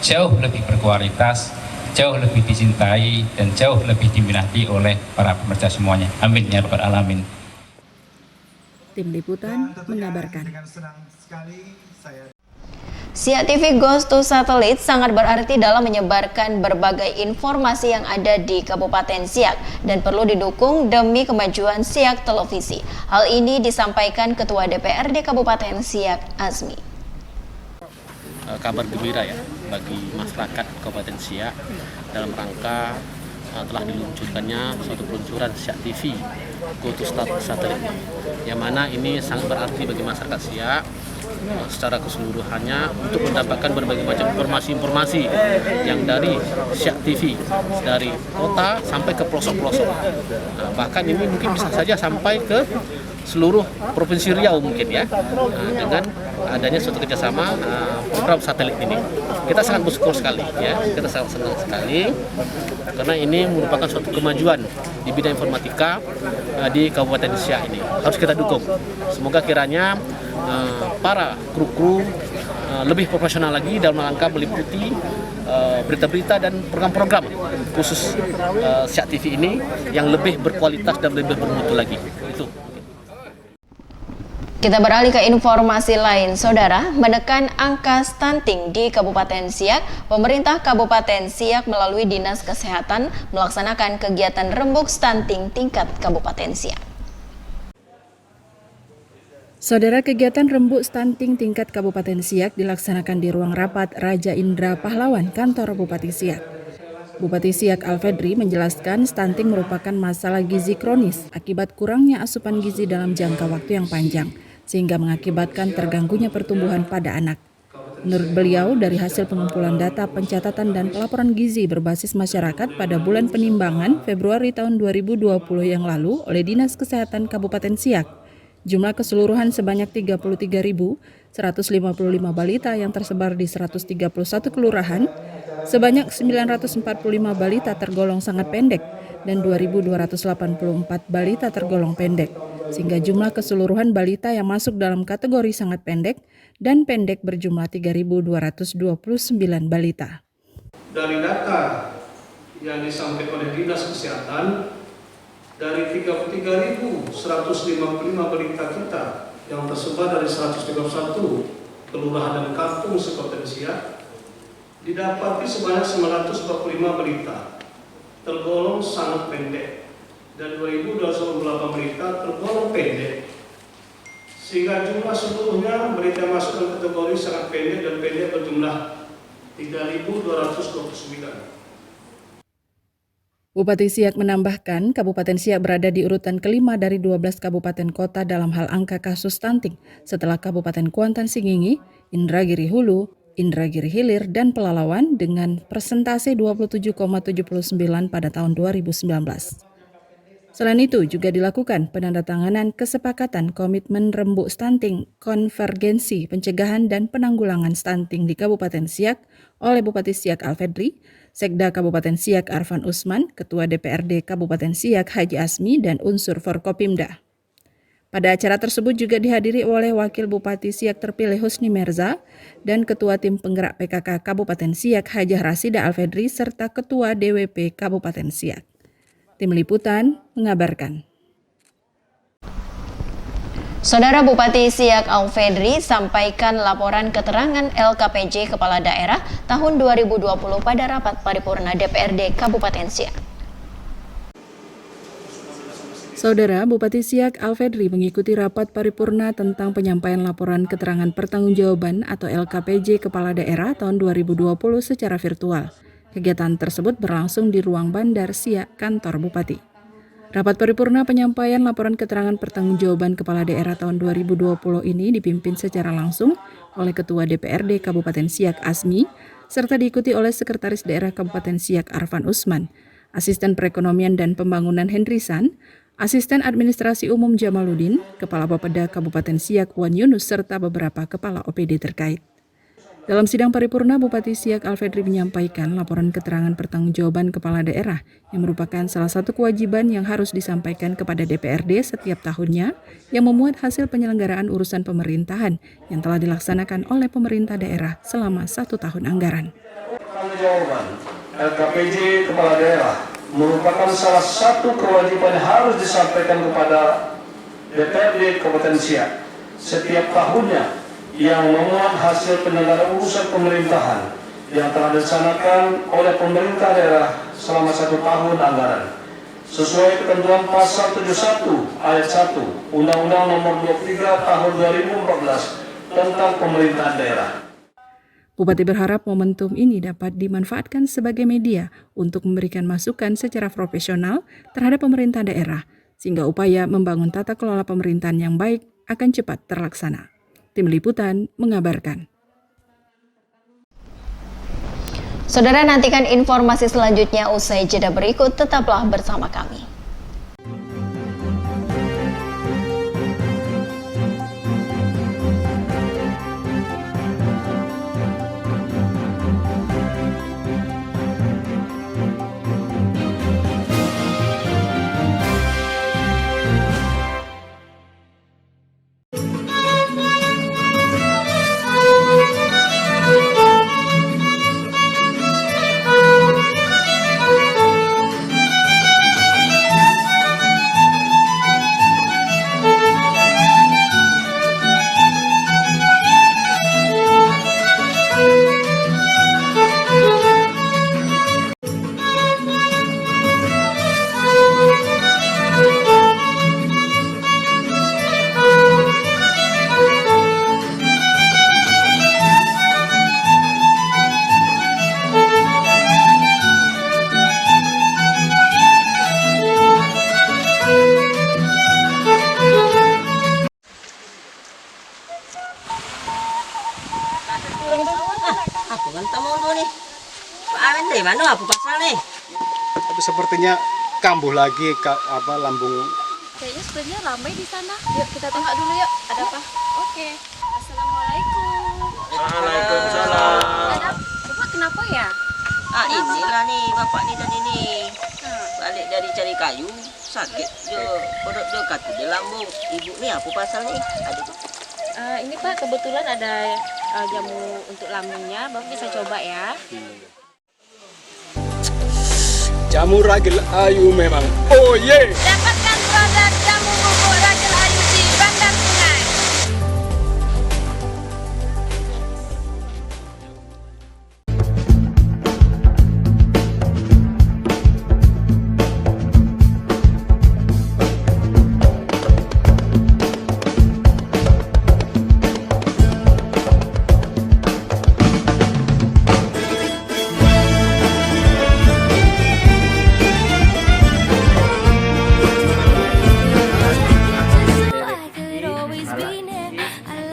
jauh lebih berkualitas, jauh lebih dicintai, dan jauh lebih diminati oleh para pemirsa semuanya. Amin ya rabbal alamin. Tim Liputan mengabarkan. Siak TV Ghost to Satellite sangat berarti dalam menyebarkan berbagai informasi yang ada di Kabupaten Siak dan perlu didukung demi kemajuan Siak Televisi. Hal ini disampaikan Ketua DPRD Kabupaten Siak, Azmi. Kabar gembira ya bagi masyarakat Kabupaten Siak dalam rangka telah diluncurkannya suatu peluncuran Siak TV Ghost to Satellite, yang mana ini sangat berarti bagi masyarakat Siak secara keseluruhannya untuk mendapatkan berbagai macam informasi-informasi yang dari Siak TV, dari kota sampai ke pelosok-pelosok. Bahkan ini mungkin bisa saja sampai ke seluruh Provinsi Riau mungkin ya, dengan adanya suatu kerjasama program satelit ini. Kita sangat bersyukur sekali ya, kita sangat senang sekali karena ini merupakan suatu kemajuan di bidang informatika di Kabupaten Siak ini. Harus kita dukung. Semoga kiranya para kru-kru lebih profesional lagi dalam rangka meliputi berita-berita dan program-program khusus Siak TV ini yang lebih berkualitas dan lebih bermutu lagi. Itu. Kita beralih ke informasi lain, Saudara. Menekan angka stunting di Kabupaten Siak, pemerintah Kabupaten Siak melalui Dinas Kesehatan melaksanakan kegiatan rembuk stunting tingkat Kabupaten Siak. Saudara, kegiatan rembuk stunting tingkat Kabupaten Siak dilaksanakan di ruang rapat Raja Indra Pahlawan, kantor Bupati Siak. Bupati Siak Alfedri menjelaskan stunting merupakan masalah gizi kronis akibat kurangnya asupan gizi dalam jangka waktu yang panjang, sehingga mengakibatkan terganggunya pertumbuhan pada anak. Menurut beliau, dari hasil pengumpulan data pencatatan dan pelaporan gizi berbasis masyarakat pada bulan penimbangan Februari tahun 2020 yang lalu oleh Dinas Kesehatan Kabupaten Siak, jumlah keseluruhan sebanyak 33.155 balita yang tersebar di 131 kelurahan, sebanyak 945 balita tergolong sangat pendek dan 2.284 balita tergolong pendek, sehingga jumlah keseluruhan balita yang masuk dalam kategori sangat pendek dan pendek berjumlah 3.229 balita. Dari data yang disampaikan oleh Dinas Kesehatan, dari 33.155 balita kita yang tersebar dari 131 kelurahan dan kampung Kabupaten Siak, didapati sebanyak 945 balita tergolong sangat pendek dan 2.228 balita tergolong pendek, sehingga jumlah seluruhnya balita yang masuk dalam kategori sangat pendek dan pendek berjumlah 3.229. Bupati Siak menambahkan, Kabupaten Siak berada di urutan kelima dari 12 kabupaten kota dalam hal angka kasus stunting setelah Kabupaten Kuantan Singingi, Indragiri Hulu, Indragiri Hilir, dan Pelalawan dengan persentase 27,79 pada tahun 2019. Selain itu, juga dilakukan penandatanganan kesepakatan komitmen rembuk stunting, konvergensi pencegahan dan penanggulangan stunting di Kabupaten Siak oleh Bupati Siak Alfedri, Sekda Kabupaten Siak Arfan Usman, Ketua DPRD Kabupaten Siak Haji Azmi, dan unsur Forkopimda. Pada acara tersebut juga dihadiri oleh Wakil Bupati Siak terpilih Husni Merza dan Ketua Tim Penggerak PKK Kabupaten Siak Hajah Rasida Alfedri serta Ketua DWP Kabupaten Siak. Tim Liputan mengabarkan. Saudara, Bupati Siak Alfedri sampaikan laporan keterangan LKPJ Kepala Daerah tahun 2020 pada rapat paripurna DPRD Kabupaten Siak. Saudara, Bupati Siak Alfedri mengikuti rapat paripurna tentang penyampaian laporan keterangan pertanggungjawaban atau LKPJ Kepala Daerah tahun 2020 secara virtual. Kegiatan tersebut berlangsung di ruang Bandar Siak, kantor Bupati. Rapat paripurna penyampaian laporan keterangan pertanggungjawaban Kepala Daerah tahun 2020 ini dipimpin secara langsung oleh Ketua DPRD Kabupaten Siak Azmi, serta diikuti oleh Sekretaris Daerah Kabupaten Siak Arfan Usman, Asisten Perekonomian dan Pembangunan Hendrisan, Asisten Administrasi Umum Jamaluddin, Kepala Bapeda Kabupaten Siak Wan Yunus, serta beberapa kepala OPD terkait. Dalam sidang paripurna, Bupati Siak Alfedri menyampaikan laporan keterangan pertanggungjawaban Kepala Daerah yang merupakan salah satu kewajiban yang harus disampaikan kepada DPRD setiap tahunnya yang memuat hasil penyelenggaraan urusan pemerintahan yang telah dilaksanakan oleh pemerintah daerah selama 1 tahun anggaran. Pertanggungjawaban LKPJ Kepala Daerah merupakan salah satu kewajiban yang harus disampaikan kepada DPRD Kabupaten Siak setiap tahunnya yang memuat hasil penyelenggaraan urusan pemerintahan yang telah dilaksanakan oleh pemerintah daerah selama 1 tahun anggaran sesuai ketentuan pasal 71 ayat 1 Undang-Undang Nomor 23 Tahun 2014 tentang Pemerintahan Daerah. Bupati berharap momentum ini dapat dimanfaatkan sebagai media untuk memberikan masukan secara profesional terhadap pemerintah daerah, sehingga upaya membangun tata kelola pemerintahan yang baik akan cepat terlaksana. Tim Liputan mengabarkan. Saudara, nantikan informasi selanjutnya usai jeda berikut, tetaplah bersama kami. Aku ngentang mulu nih. Pak Amin dari mana? Apa pasal nih? Tapi sepertinya kambuh lagi lambung. Kayaknya sebenarnya ramai di sana. Yuk kita tengok dulu yuk. Ada apa? Oke. Assalamualaikum. Waalaikumsalam. Ada Bapak kenapa ya? Inilah nih bapak nih tadi nih. Balik dari cari kayu, sakit dia perut dia katu di lambung. Ibu nih apa pasal nih? Ada tuh. Ini Pak kebetulan ada jamu untuk lambungnya, Bapak bisa coba ya. Jamu ragil ayu memang. Oh ye. Dapatkan produk jamu bubuk ragil ayu di Bandar Sungai.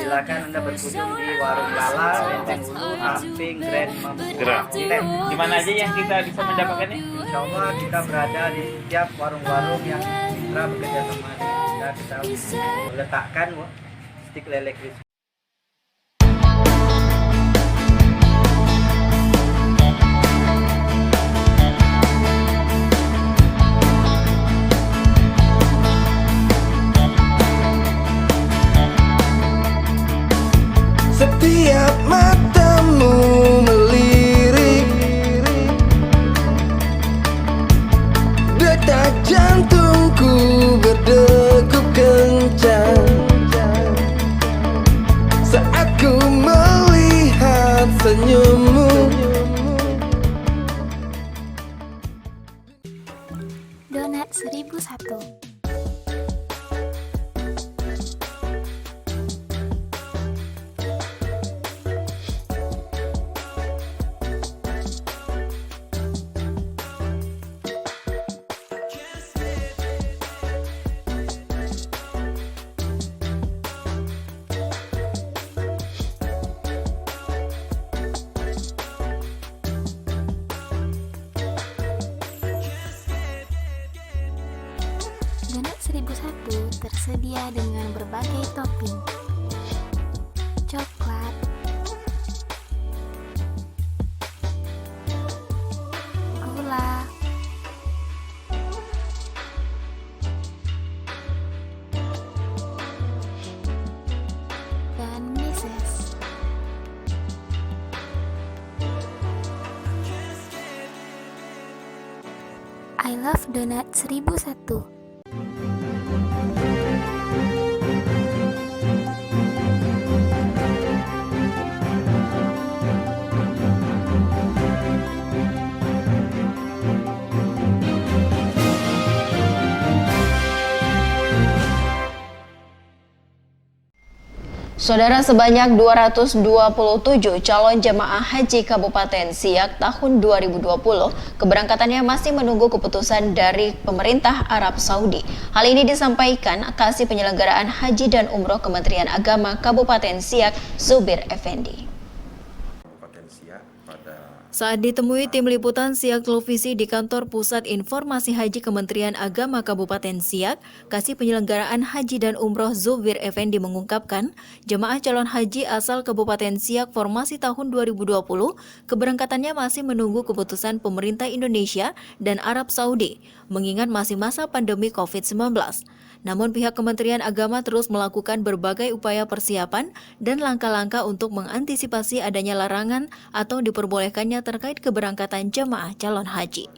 Silakan Anda berkunjung di Warung Lala, Lembang Hulu, Amping, Grand Di mana aja yang kita bisa mendapatkannya? Insya Allah kita berada di setiap warung-warung yang mitra bekerja sama dengan kita meletakkan stik lele crispy. Setiap matamu melirik, detak jantungku berdegup kencang saat ku melihat senyummu. Donat 1001. Donat 1001 tersedia dengan berbagai topping. Coklat, gula, dan meses. I love donat 1001. Saudara, sebanyak 227 calon jemaah haji Kabupaten Siak tahun 2020 keberangkatannya masih menunggu keputusan dari pemerintah Arab Saudi. Hal ini disampaikan Kasih Penyelenggaraan Haji dan Umroh Kementerian Agama Kabupaten Siak, Zubir Effendi. Saat ditemui tim liputan Siak Televisi di kantor Pusat Informasi Haji Kementerian Agama Kabupaten Siak, Kasih Penyelenggaraan Haji dan Umroh Zubir Effendi mengungkapkan, jemaah calon haji asal Kabupaten Siak formasi tahun 2020 keberangkatannya masih menunggu keputusan pemerintah Indonesia dan Arab Saudi, mengingat masih masa pandemi COVID-19. Namun pihak Kementerian Agama terus melakukan berbagai upaya persiapan dan langkah-langkah untuk mengantisipasi adanya larangan atau diperbolehkannya terkait keberangkatan jemaah calon haji.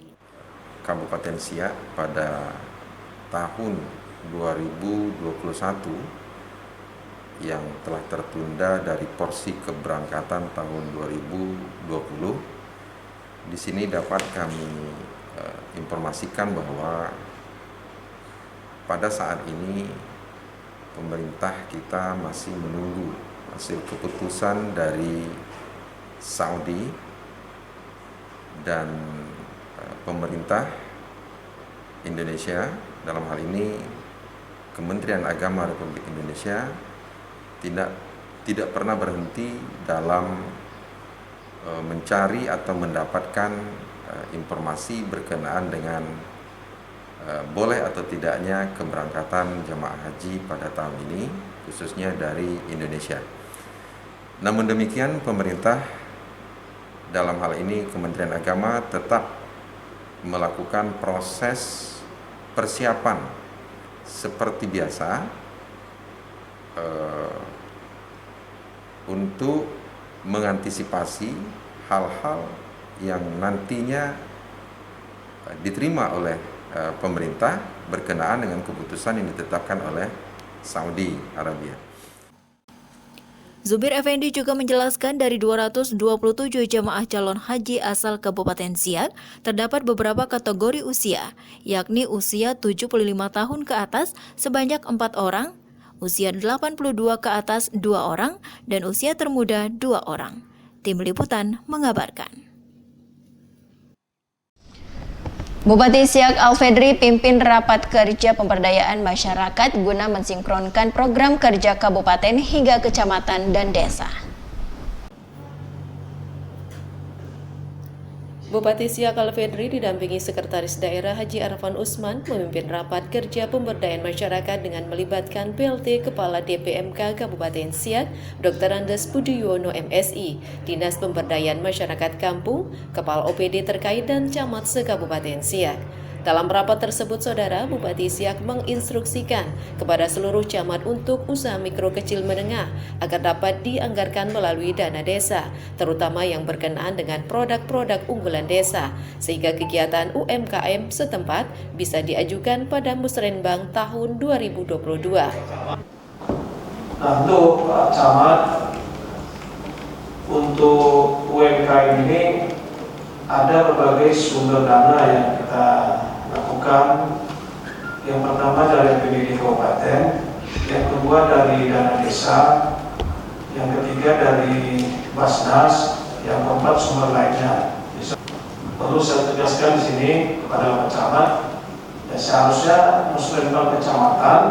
Kabupaten Siak pada tahun 2021 yang telah tertunda dari porsi keberangkatan tahun 2020, di sini dapat kami informasikan bahwa pada saat ini pemerintah kita masih menunggu hasil keputusan dari Saudi dan pemerintah Indonesia, dalam hal ini Kementerian Agama Republik Indonesia tidak pernah berhenti dalam mencari atau mendapatkan informasi berkenaan dengan boleh atau tidaknya keberangkatan jemaah haji pada tahun ini, khususnya dari Indonesia. Namun demikian, pemerintah dalam hal ini Kementerian Agama tetap melakukan proses persiapan seperti biasa untuk mengantisipasi hal-hal yang nantinya diterima oleh pemerintah berkenaan dengan keputusan yang ditetapkan oleh Saudi Arabia. Zubir Effendi juga menjelaskan dari 227 jemaah calon haji asal Kabupaten Siak, terdapat beberapa kategori usia, yakni usia 75 tahun ke atas sebanyak 4 orang, usia 82 ke atas 2 orang, dan usia termuda 2 orang. Tim Liputan mengabarkan. Bupati Siak Alfedri pimpin rapat kerja pemberdayaan masyarakat guna mensinkronkan program kerja kabupaten hingga kecamatan dan desa. Bupati Siak Alfedri didampingi Sekretaris Daerah Haji Arfan Usman memimpin rapat kerja pemberdayaan masyarakat dengan melibatkan PLT Kepala DPMK Kabupaten Siak, Dr. Andes Budiono MSI, Dinas Pemberdayaan Masyarakat Kampung, Kepala OPD terkait dan camat se-Kabupaten Siak. Dalam rapat tersebut, Saudara, Bupati Siak menginstruksikan kepada seluruh camat untuk usaha mikro kecil menengah agar dapat dianggarkan melalui dana desa, terutama yang berkenaan dengan produk-produk unggulan desa, sehingga kegiatan UMKM setempat bisa diajukan pada Musrenbang tahun 2022. Nah, untuk Pak Camat, untuk UMKM ini ada berbagai sumber dana yang kita lakukan. Yang pertama dari APBD Kabupaten, yang kedua dari dana desa, yang ketiga dari Basnas, yang keempat sumber lainnya. Perlu saya tegaskan di sini kepada Pak Camat, ya seharusnya Musrenbang kecamatan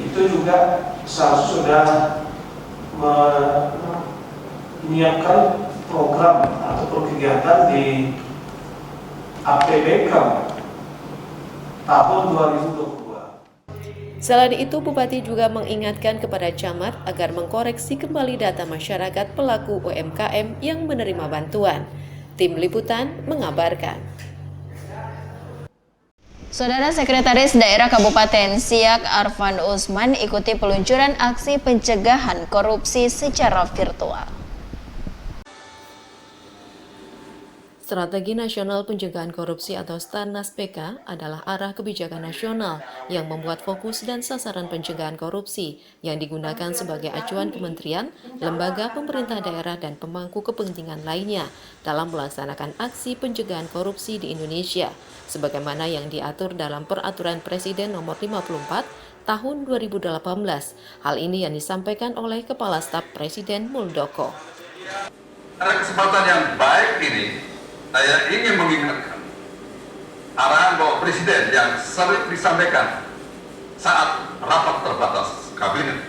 itu juga seharusnya sudah menyiapkan program atau kegiatan di APBK tahun 2022. Selain itu, Bupati juga mengingatkan kepada camat agar mengkoreksi kembali data masyarakat pelaku UMKM yang menerima bantuan. Tim Liputan mengabarkan. Saudara, Sekretaris Daerah Kabupaten Siak Arfan Usman ikuti peluncuran aksi pencegahan korupsi secara virtual. Strategi Nasional Pencegahan Korupsi atau STANAS PK adalah arah kebijakan nasional yang membuat fokus dan sasaran pencegahan korupsi yang digunakan sebagai acuan kementerian, lembaga pemerintah daerah dan pemangku kepentingan lainnya dalam melaksanakan aksi pencegahan korupsi di Indonesia, sebagaimana yang diatur dalam Peraturan Presiden Nomor 54 tahun 2018. Hal ini yang disampaikan oleh Kepala Staf Presiden Muldoko. Pada kesempatan yang baik ini, saya ingin mengingatkan arahan Bapak Presiden yang sering disampaikan saat rapat terbatas kabinet,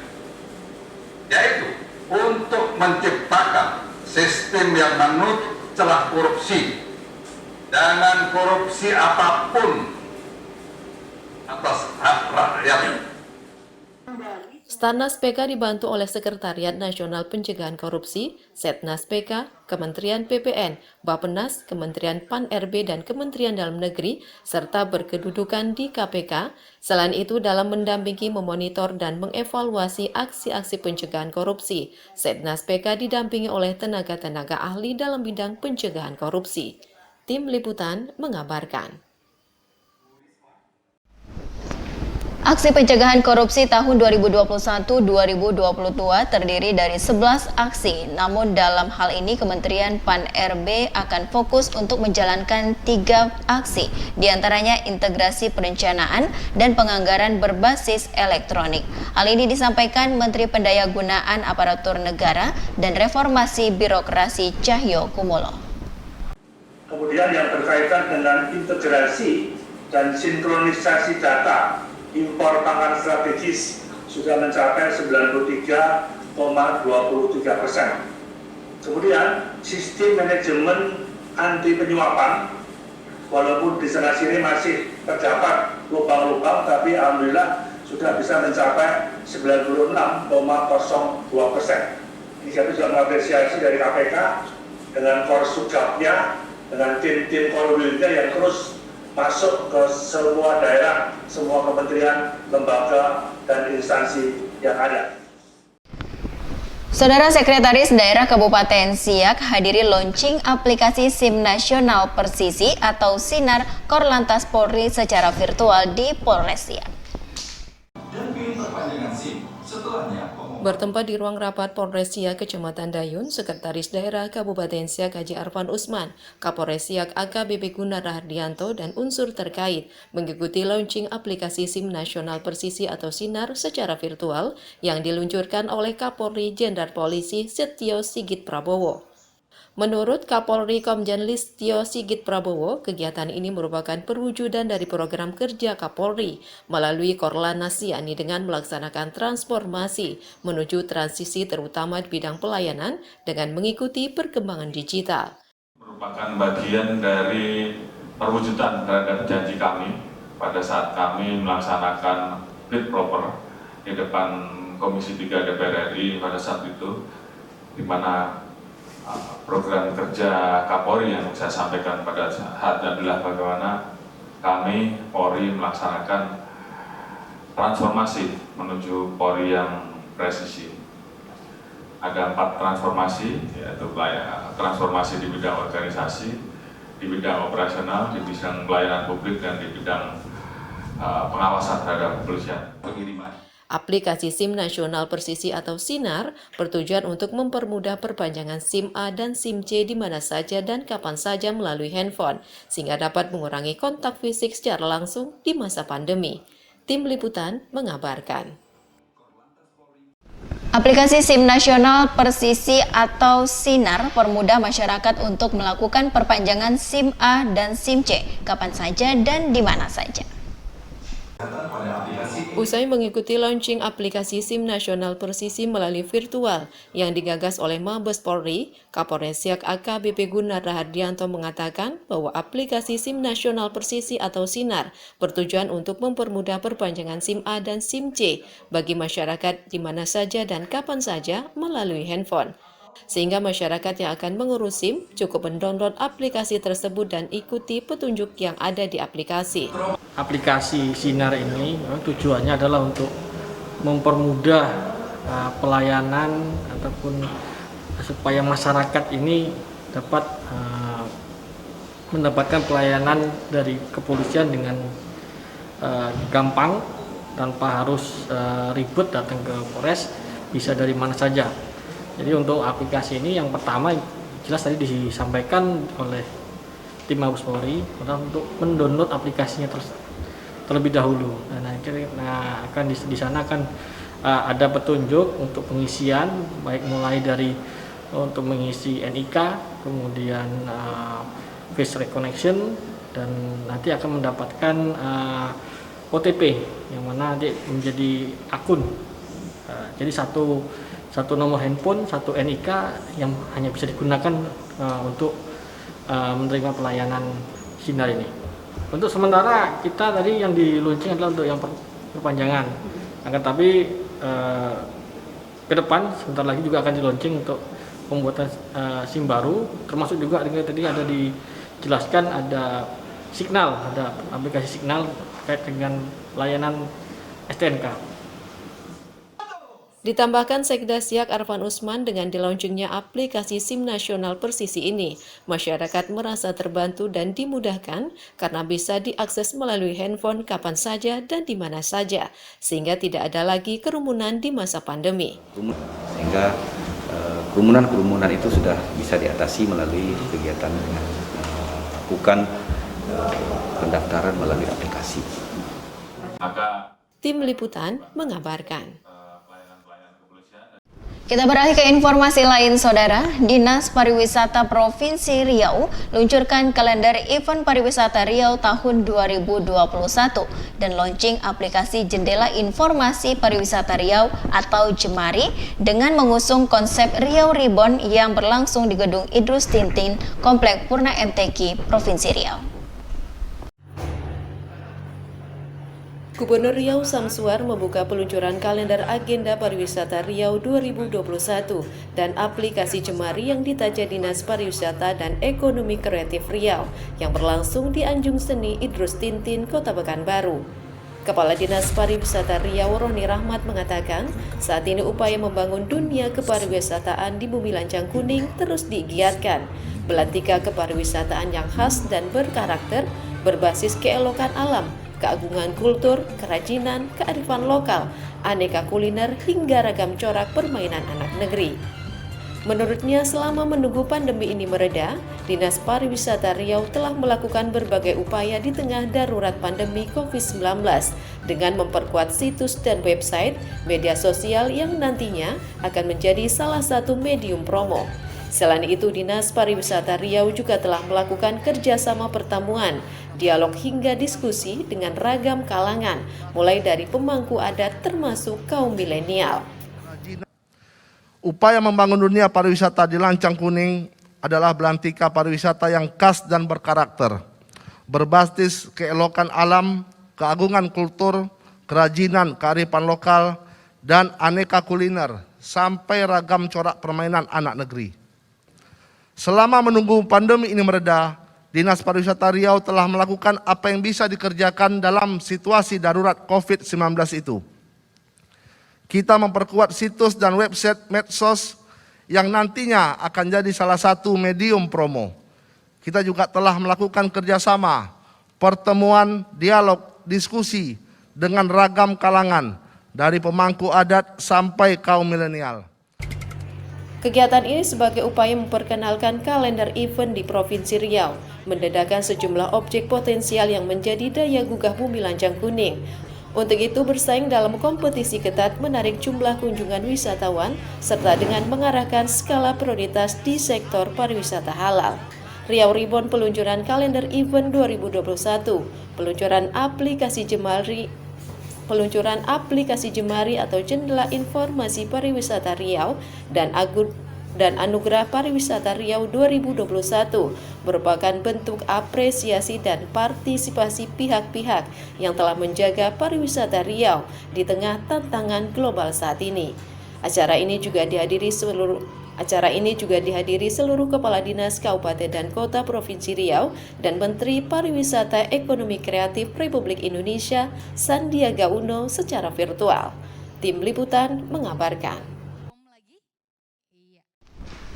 yaitu untuk menciptakan sistem yang menutup celah korupsi dengan korupsi apapun atas hak rakyat. Starnas PK dibantu oleh Sekretariat Nasional Pencegahan Korupsi, Setnas PK, Kementerian PPN, Bappenas, Kementerian Pan-RB, dan Kementerian Dalam Negeri, serta berkedudukan di KPK. Selain itu, dalam mendampingi, memonitor, dan mengevaluasi aksi-aksi pencegahan korupsi, Setnas PK didampingi oleh tenaga-tenaga ahli dalam bidang pencegahan korupsi. Tim Liputan mengabarkan. Aksi pencegahan korupsi tahun 2021-2022 terdiri dari 11 aksi, namun dalam hal ini Kementerian Pan-RB akan fokus untuk menjalankan 3 aksi, diantaranya integrasi perencanaan dan penganggaran berbasis elektronik. Hal ini disampaikan Menteri Pendayagunaan Aparatur Negara dan Reformasi Birokrasi Cahyo Kumolo. Kemudian yang berkaitan dengan integrasi dan sinkronisasi data impor pangan strategis sudah mencapai 93,23%. Kemudian sistem manajemen anti penyuapan, walaupun di sana sini masih terdapat lubang-lubang, tapi alhamdulillah sudah bisa mencapai 96,02%. Ini saya juga mengapresiasi dari KPK dengan Korsugapnya, dengan tim-tim Korwilnya yang terus masuk ke semua daerah, semua kementerian, lembaga, dan instansi yang ada. Saudara Sekretaris Daerah Kabupaten Siak hadiri launching aplikasi SIM Nasional Persisi atau Sinar Korlantas Polri secara virtual di Polres Siak. Dan pilih perpanjangan SIM setelahnya. Bertempat di ruang rapat Polres Siak Kecamatan Dayun, Sekretaris Daerah Kabupaten Siak Haji Arfan Usman, Kapolres Siak AKBP Gunnar Rahardianto, dan unsur terkait mengikuti launching aplikasi SIM Nasional Persisi atau Sinar secara virtual yang diluncurkan oleh Kapolri Jenderal Polisi Setio Sigit Prabowo. Menurut Kapolri Komjen Listio Sigit Prabowo, kegiatan ini merupakan perwujudan dari program kerja Kapolri melalui Korlantas, yakni dengan melaksanakan transformasi menuju transisi terutama di bidang pelayanan dengan mengikuti perkembangan digital. Merupakan bagian dari perwujudan terhadap janji kami pada saat kami melaksanakan fit proper di depan Komisi 3 DPR RI pada saat itu, di mana program kerja Kapolri yang saya sampaikan pada saat adalah bagaimana kami Polri melaksanakan transformasi menuju Polri yang presisi. Ada 4 transformasi, yaitu transformasi di bidang organisasi, di bidang operasional, di bidang pelayanan publik, dan di bidang pengawasan terhadap kepolisian. Pengiriman. Aplikasi SIM Nasional Persisi atau Sinar bertujuan untuk mempermudah perpanjangan SIM A dan SIM C di mana saja dan kapan saja melalui handphone, sehingga dapat mengurangi kontak fisik secara langsung di masa pandemi. Tim Liputan mengabarkan. Aplikasi SIM Nasional Persisi atau Sinar permudah masyarakat untuk melakukan perpanjangan SIM A dan SIM C kapan saja dan di mana saja. Usai mengikuti launching aplikasi SIM Nasional Persisi melalui virtual yang digagas oleh Mabes Polri, Kapolres Siak AKBP Gunnar Rahardianto mengatakan bahwa aplikasi SIM Nasional Persisi atau Sinar bertujuan untuk mempermudah perpanjangan SIM A dan SIM C bagi masyarakat di mana saja dan kapan saja melalui handphone. Sehingga masyarakat yang akan mengurus SIM cukup mendownload aplikasi tersebut dan ikuti petunjuk yang ada di aplikasi. Aplikasi Sinar ini tujuannya adalah untuk mempermudah pelayanan ataupun supaya masyarakat ini dapat mendapatkan pelayanan dari kepolisian dengan gampang tanpa harus ribet datang ke Polres, bisa dari mana saja. Jadi untuk aplikasi ini yang pertama jelas tadi disampaikan oleh tim Mabes Polri untuk mendownload aplikasinya terlebih dahulu. Nah, akan di sana akan ada petunjuk untuk pengisian, baik mulai dari untuk mengisi NIK, kemudian face recognition, dan nanti akan mendapatkan OTP yang mana nanti menjadi akun. Jadi satu nomor handphone, satu NIK yang hanya bisa digunakan untuk menerima pelayanan sinar ini. Untuk sementara kita tadi yang di launching adalah untuk yang perpanjangan. Akan tapi ke depan sebentar lagi juga akan di launching untuk pembuatan SIM baru, termasuk juga dengan tadi ada dijelaskan ada Signal, ada aplikasi Signal terkait dengan layanan STNK. Ditambahkan Sekda Siak Arfan Usman dengan dilaunchingnya aplikasi SIM nasional Persisi ini, masyarakat merasa terbantu dan dimudahkan karena bisa diakses melalui handphone kapan saja dan di mana saja, sehingga tidak ada lagi kerumunan di masa pandemi. Sehingga kerumunan itu sudah bisa diatasi melalui kegiatan dengan melakukan pendaftaran melalui aplikasi. Tim Liputan mengabarkan. Kita beralih ke informasi lain, Saudara. Dinas Pariwisata Provinsi Riau luncurkan kalender event pariwisata Riau tahun 2021 dan launching aplikasi Jendela Informasi Pariwisata Riau atau Jemari dengan mengusung konsep Riau Reborn yang berlangsung di Gedung Idrus Tintin, Komplek Purna MTQ, Provinsi Riau. Gubernur Riau Samsuar membuka peluncuran kalender agenda pariwisata Riau 2021 dan aplikasi Jemari yang ditaja Dinas Pariwisata dan Ekonomi Kreatif Riau yang berlangsung di Anjung Seni Idrus Tintin, Kota Pekanbaru. Kepala Dinas Pariwisata Riau Roni Rahmat mengatakan, saat ini upaya membangun dunia kepariwisataan di Bumi Lancang Kuning terus digiatkan. Belantika kepariwisataan yang khas dan berkarakter berbasis keelokan alam, keagungan kultur, kerajinan, kearifan lokal, aneka kuliner, hingga ragam corak permainan anak negeri. Menurutnya, selama menunggu pandemi ini mereda, Dinas Pariwisata Riau telah melakukan berbagai upaya di tengah darurat pandemi COVID-19 dengan memperkuat situs dan website, media sosial yang nantinya akan menjadi salah satu medium promo. Selain itu, Dinas Pariwisata Riau juga telah melakukan kerjasama pertemuan, dialog hingga diskusi dengan ragam kalangan, mulai dari pemangku adat termasuk kaum milenial. Upaya membangun dunia pariwisata di Lancang Kuning adalah belantika pariwisata yang khas dan berkarakter, berbasis keelokan alam, keagungan kultur, kerajinan, kearifan lokal, dan aneka kuliner, sampai ragam corak permainan anak negeri. Selama menunggu pandemi ini mereda, Dinas Pariwisata Riau telah melakukan apa yang bisa dikerjakan dalam situasi darurat COVID-19 itu. Kita memperkuat situs dan website medsos yang nantinya akan jadi salah satu medium promo. Kita juga telah melakukan kerjasama, pertemuan, dialog, diskusi dengan ragam kalangan, dari pemangku adat sampai kaum milenial. Kegiatan ini sebagai upaya memperkenalkan kalender event di Provinsi Riau, mendedakan sejumlah objek potensial yang menjadi daya gugah Bumi Lancang Kuning. Untuk itu bersaing dalam kompetisi ketat menarik jumlah kunjungan wisatawan, serta dengan mengarahkan skala prioritas di sektor pariwisata halal. Riau Reborn peluncuran kalender event 2021, peluncuran aplikasi Jemari atau Jendela Informasi Pariwisata Riau dan Anugerah Pariwisata Riau 2021 merupakan bentuk apresiasi dan partisipasi pihak-pihak yang telah menjaga pariwisata Riau di tengah tantangan global saat ini. Acara ini juga dihadiri seluruh kepala dinas kabupaten dan kota Provinsi Riau dan Menteri Pariwisata Ekonomi Kreatif Republik Indonesia Sandiaga Uno secara virtual. Tim Liputan mengabarkan.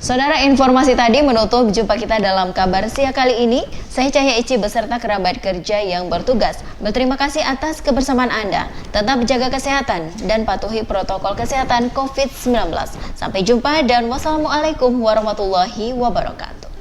Saudara, informasi tadi menutup jumpa kita dalam Kabar Siang kali ini. Saya Cahya Ici beserta kerabat kerja yang bertugas berterima kasih atas kebersamaan Anda. Tetap jaga kesehatan dan patuhi protokol kesehatan COVID-19. Sampai jumpa dan wassalamualaikum warahmatullahi wabarakatuh.